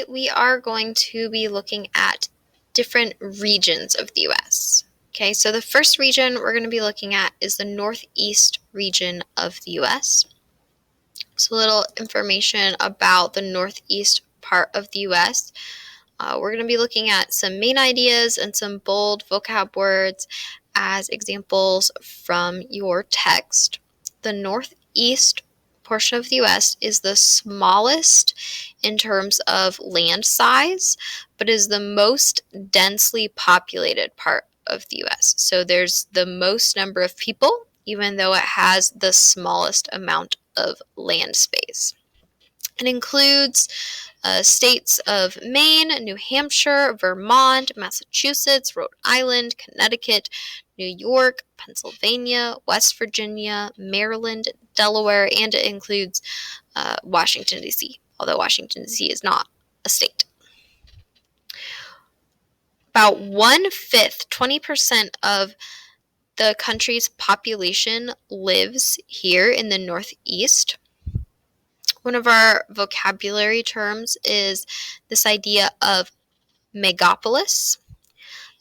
We are going to be looking at different regions of the U.S. Okay, so the first region we're going to be looking at is the Northeast region of the U.S. So a little information about the Northeast part of the U.S. We're going to be looking at some main ideas and some bold vocab words as examples from your text. The Northeast portion of the U.S. is the smallest in terms of land size, but is the most densely populated part of the U.S. So there's the most number of people, even though it has the smallest amount of land space. It includes states of Maine, New Hampshire, Vermont, Massachusetts, Rhode Island, Connecticut, New York, Pennsylvania, West Virginia, Maryland, Delaware, and it includes Washington, D.C., although Washington, D.C. is not a state. About 1/5, 20% of the country's population lives here in the Northeast. One of our vocabulary terms is this idea of megapolis.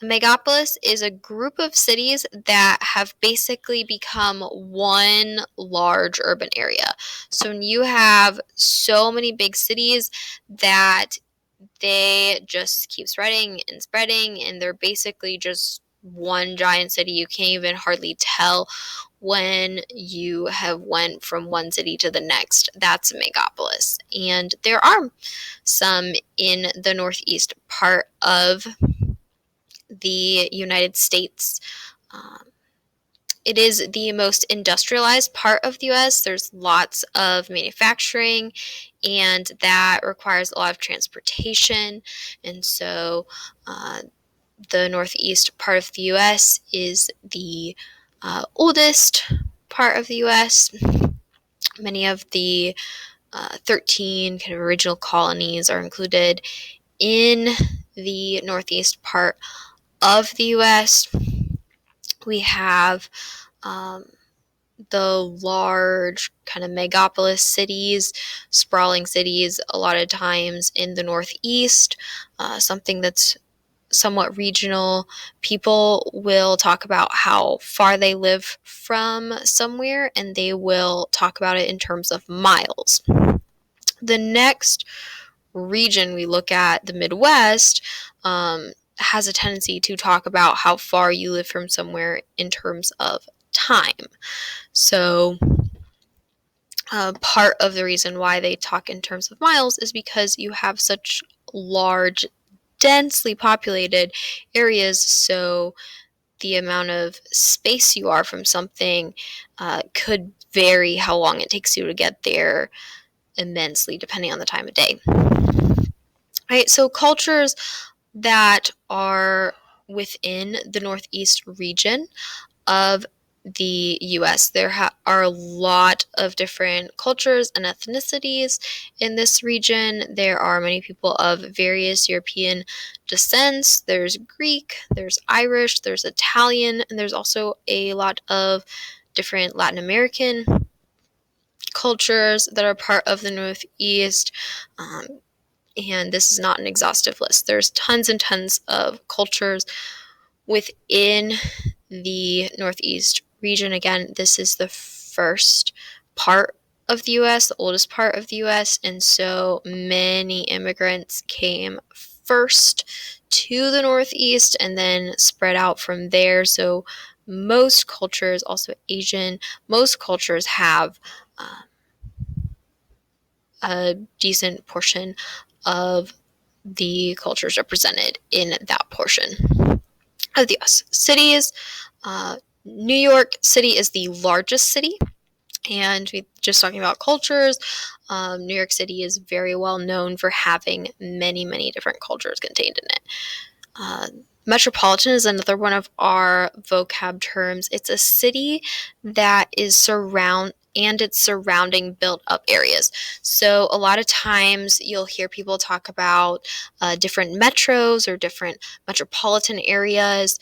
A megapolis is a group of cities that have basically become one large urban area. So when you have so many big cities that they just keep spreading, and they're basically just one giant city. You can't even hardly tell when you have went from one city to the next. That's a megapolis. And there are some in the Northeast part of the United States. It is the most industrialized part of the U.S. There's lots of manufacturing, and that requires a lot of transportation. And so the Northeast part of the U.S. is the oldest part of the U.S. Many of the 13 kind of original colonies are included in the Northeast part of the U.S. We have the large kind of megapolis cities, sprawling cities, a lot of times in the Northeast, something that's somewhat regional. People will talk about how far they live from somewhere, and they will talk about it in terms of miles. The next region we look at, the Midwest, has a tendency to talk about how far you live from somewhere in terms of time. So part of the reason why they talk in terms of miles is because you have such large, densely populated areas, so the amount of space you are from something could vary how long it takes you to get there immensely, depending on the time of day. Right, so cultures that are within the Northeast region of the U.S. There are a lot of different cultures and ethnicities in this region. There are many people of various European descents. There's Greek, there's Irish, there's Italian, and there's also a lot of different Latin American cultures that are part of the Northeast. And this is not an exhaustive list. There's tons and tons of cultures within the Northeast region. Again, this is the first part of the U.S., the oldest part of the U.S., and so many immigrants came first to the Northeast and then spread out from there. So most cultures, also Asian, most cultures have a decent portion of the cultures represented in that portion of the U.S. Cities, New York City is the largest city, and we just talking about cultures. New York City is very well known for having many, many different cultures contained in it. Metropolitan is another one of our vocab terms. It's a city that is its surrounding built up areas. So a lot of times you'll hear people talk about different metros or different metropolitan areas.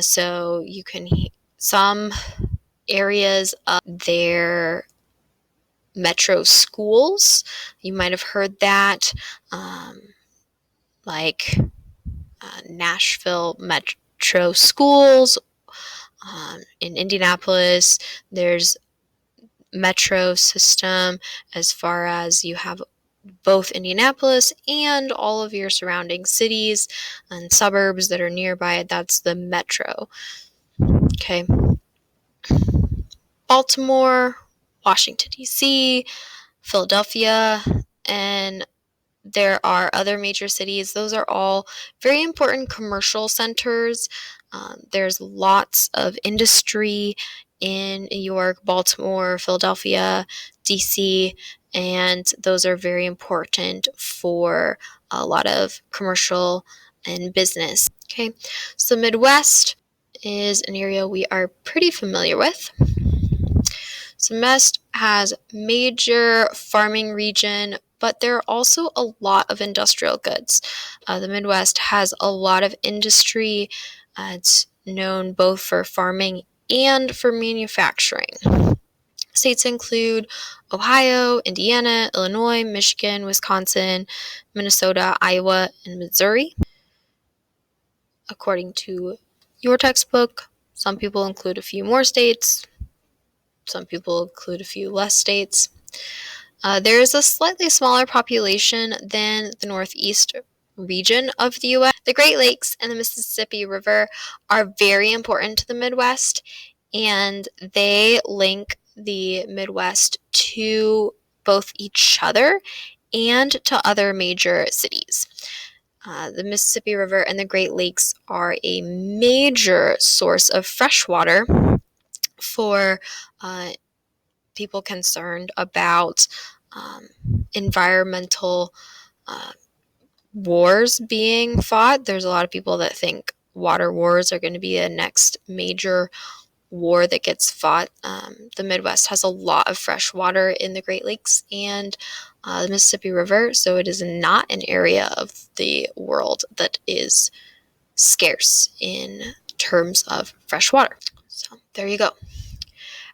So you can some areas of their metro schools. You might have heard that. like Nashville Metro Schools. In Indianapolis, there's metro system as far as you have both Indianapolis and all of your surrounding cities and suburbs that are nearby. That's the metro. Okay. Baltimore, Washington, D.C., Philadelphia, and there are other major cities. Those are all very important commercial centers. There's lots of industry in New York, Baltimore, Philadelphia, DC, and those are very important for a lot of commercial and business. Okay, so Midwest is an area we are pretty familiar with. So Midwest has major farming region, but there are also a lot of industrial goods. The Midwest has a lot of industry. It's known both for farming and for manufacturing. States include Ohio, Indiana, Illinois, Michigan, Wisconsin, Minnesota, Iowa, and Missouri. According to your textbook, some people include a few more states. Some people include a few less states. There is a slightly smaller population than the Northeast region of the U.S. The Great Lakes and the Mississippi River are very important to the Midwest, and they link the Midwest to both each other and to other major cities. The Mississippi River and the Great Lakes are a major source of fresh water for people concerned about environmental wars being fought. There's a lot of people that think water wars are going to be a next major war that gets fought. The Midwest has a lot of fresh water in the Great Lakes and the Mississippi River, so it is not an area of the world that is scarce in terms of fresh water. So there you go.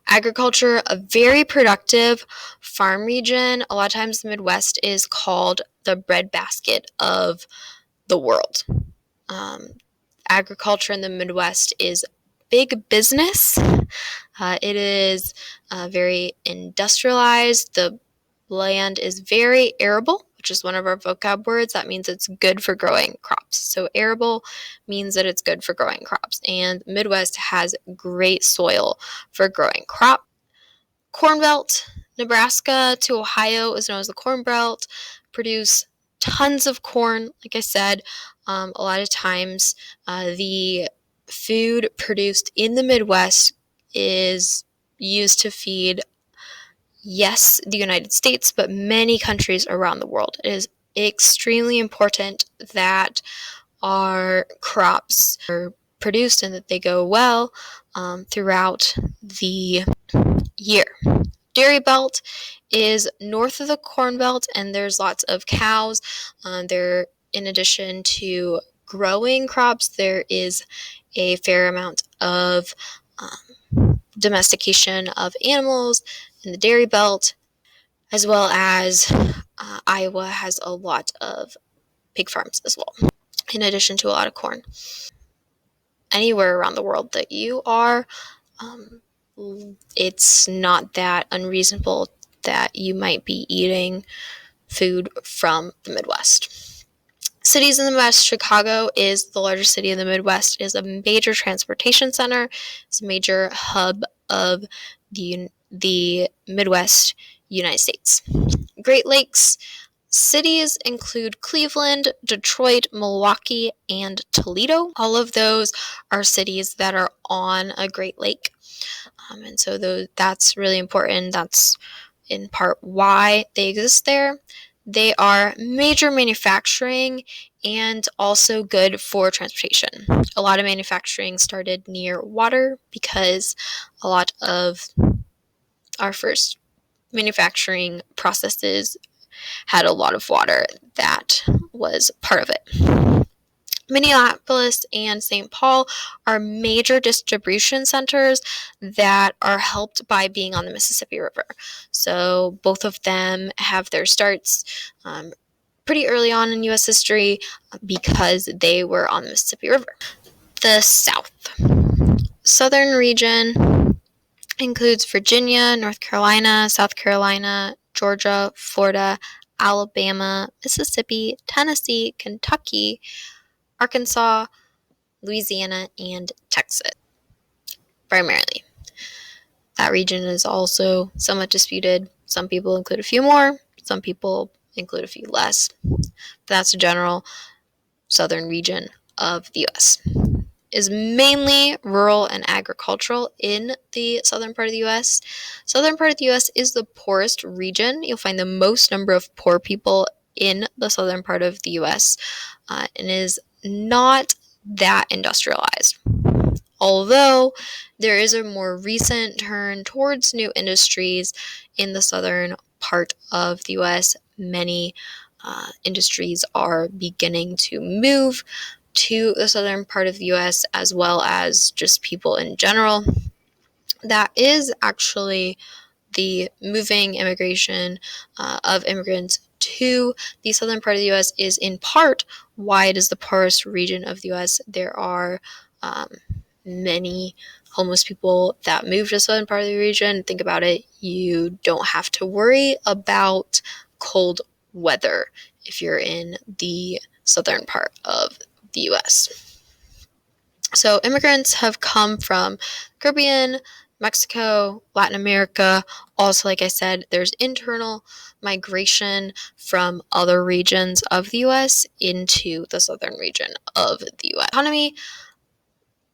Agriculture, a very productive farm region. A lot of times the Midwest is called the breadbasket of the world. Agriculture in the Midwest is big business. It is very industrialized. The land is very arable, which is one of our vocab words. That means it's good for growing crops. So arable means that it's good for growing crops. And Midwest has great soil for growing crops. Corn Belt, Nebraska to Ohio is known as the Corn Belt. Produce tons of corn. Like I said, a lot of times the food produced in the Midwest is used to feed, yes, the United States, but many countries around the world. It is extremely important that our crops are produced and that they go well throughout the year. Dairy Belt is north of the Corn Belt, and there's lots of cows. There, in addition to growing crops, there is a fair amount of domestication of animals in the Dairy Belt, as well as Iowa has a lot of pig farms as well, in addition to a lot of corn. Anywhere around the world that you are, it's not that unreasonable that you might be eating food from the Midwest. Cities in the Midwest, Chicago is the largest city in the Midwest. It is a major transportation center. It's a major hub of the Midwest United States. Great Lakes cities include Cleveland, Detroit, Milwaukee, and Toledo. All of those are cities that are on a Great Lake. And so that's really important. That's in part why they exist there. They are major manufacturing and also good for transportation. A lot of manufacturing started near water because a lot of our first manufacturing processes had a lot of water that was part of it. Minneapolis and St. Paul are major distribution centers that are helped by being on the Mississippi River. So both of them have their starts pretty early on in U.S. history because they were on the Mississippi River. The South. Southern region includes Virginia, North Carolina, South Carolina, Georgia, Florida, Alabama, Mississippi, Tennessee, Kentucky, Arkansas, Louisiana, and Texas, primarily. That region is also somewhat disputed. Some people include a few more, some people include a few less. But that's a general southern region of the U.S. Is mainly rural and agricultural in the southern part of the U.S. Southern part of the U.S. is the poorest region. You'll find the most number of poor people in the southern part of the U.S. And is not that industrialized. Although there is a more recent turn towards new industries in the southern part of the U.S., many industries are beginning to move to the southern part of the U.S., as well as just people in general. That is actually the moving immigration of immigrants to the southern part of the U.S. is in part why it is the poorest region of the U.S. There are many homeless people that move to the southern part of the region. Think about it. You don't have to worry about cold weather if you're in the southern part of the U.S. So immigrants have come from Caribbean, Mexico, Latin America. Also, like I said, there's internal migration from other regions of the U.S. into the southern region of the U.S. Economy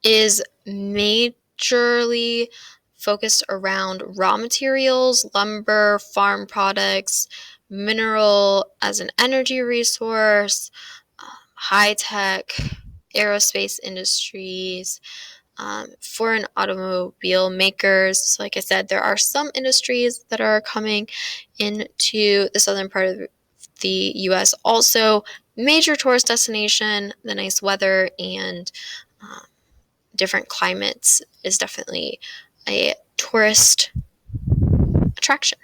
is majorly focused around raw materials, lumber, farm products, mineral as an energy resource, high-tech, aerospace industries, foreign automobile makers. So like I said, there are some industries that are coming into the southern part of the U.S. Also, major tourist destination, the nice weather and different climates is definitely a tourist attraction.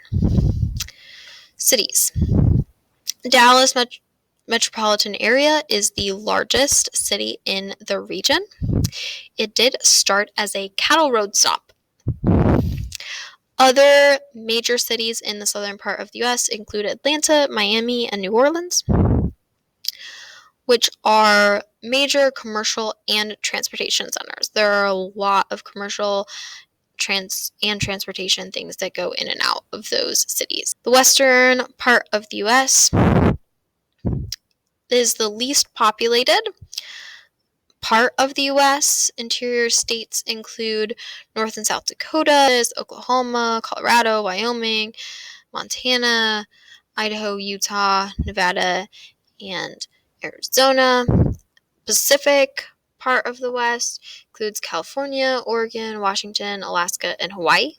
Cities. Dallas metropolitan area is the largest city in the region. It did start as a cattle road stop. Other major cities in the southern part of the U.S. include Atlanta, Miami, and New Orleans, which are major commercial and transportation centers. There are a lot of commercial and transportation things that go in and out of those cities. The western part of the U.S. is the least populated part of the U.S. Interior states include North and South Dakota, Oklahoma, Colorado, Wyoming, Montana, Idaho, Utah, Nevada, and Arizona. Pacific part of the West includes California, Oregon, Washington, Alaska, and Hawaii.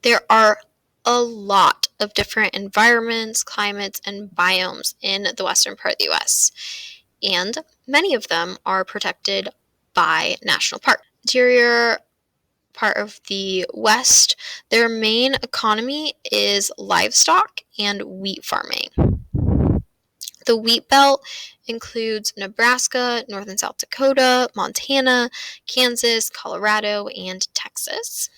There are a lot of different environments, climates, and biomes in the western part of the U.S., and many of them are protected by national park. Interior part of the West, their main economy is livestock and wheat farming. The wheat belt includes Nebraska, North and South Dakota, Montana, Kansas, Colorado, and Texas.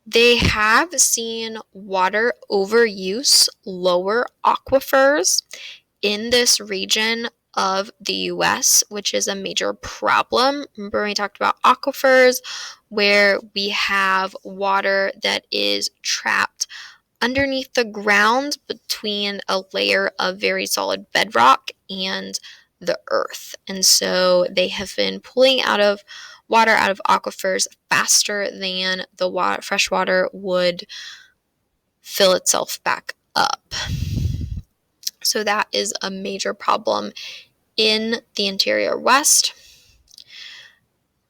They have seen water overuse, lower aquifers in this region of the U.S., which is a major problem. Remember when we talked about aquifers, where we have water that is trapped underneath the ground between a layer of very solid bedrock and the earth. And so they have been pulling water out of aquifers faster than the fresh water would fill itself back up. So that is a major problem in the interior West.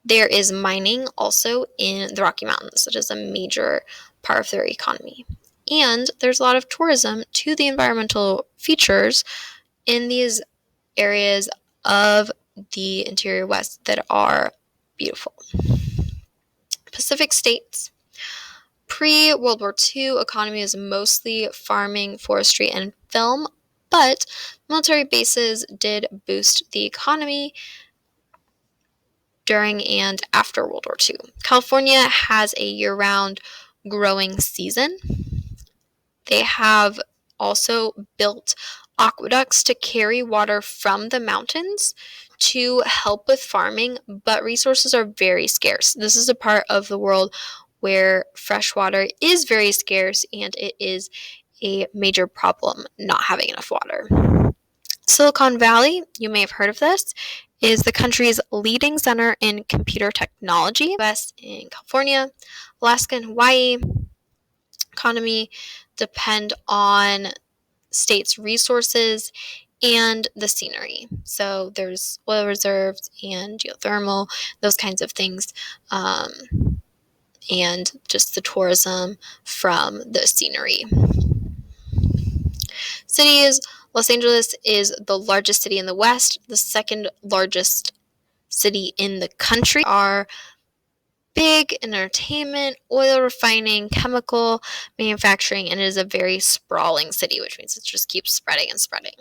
There is mining also in the Rocky Mountains, which is a major part of their economy. And there's a lot of tourism to the environmental features in these areas of the interior West that are beautiful. Pacific states, Pre-World War II, economy is mostly farming, forestry, and film, but military bases did boost the economy during and after World War II. California has a year-round growing season. They have also built aqueducts to carry water from the mountains to help with farming, but resources are very scarce. This is a part of the world where fresh water is very scarce, and it is a major problem not having enough water. Silicon Valley, you may have heard of this, is the country's leading center in computer technology. US in California, Alaska, and Hawaii economy depend on states' resources and the scenery. So there's oil reserves and geothermal, those kinds of things, and just the tourism from the scenery. Cities. Los Angeles is the largest city in the West. The second largest city in the country are big in entertainment, oil refining, chemical manufacturing, and it is a very sprawling city, which means it just keeps spreading and spreading.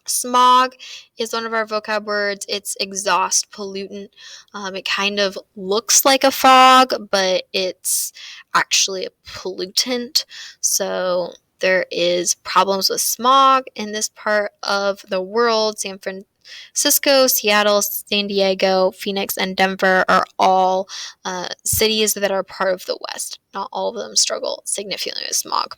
Smog is one of our vocab words. It's exhaust pollutant. It kind of looks like a fog, but it's actually a pollutant. So there is problems with smog in this part of the world. San Francisco, Seattle, San Diego, Phoenix, and Denver are all cities that are part of the West. Not all of them struggle significantly with smog.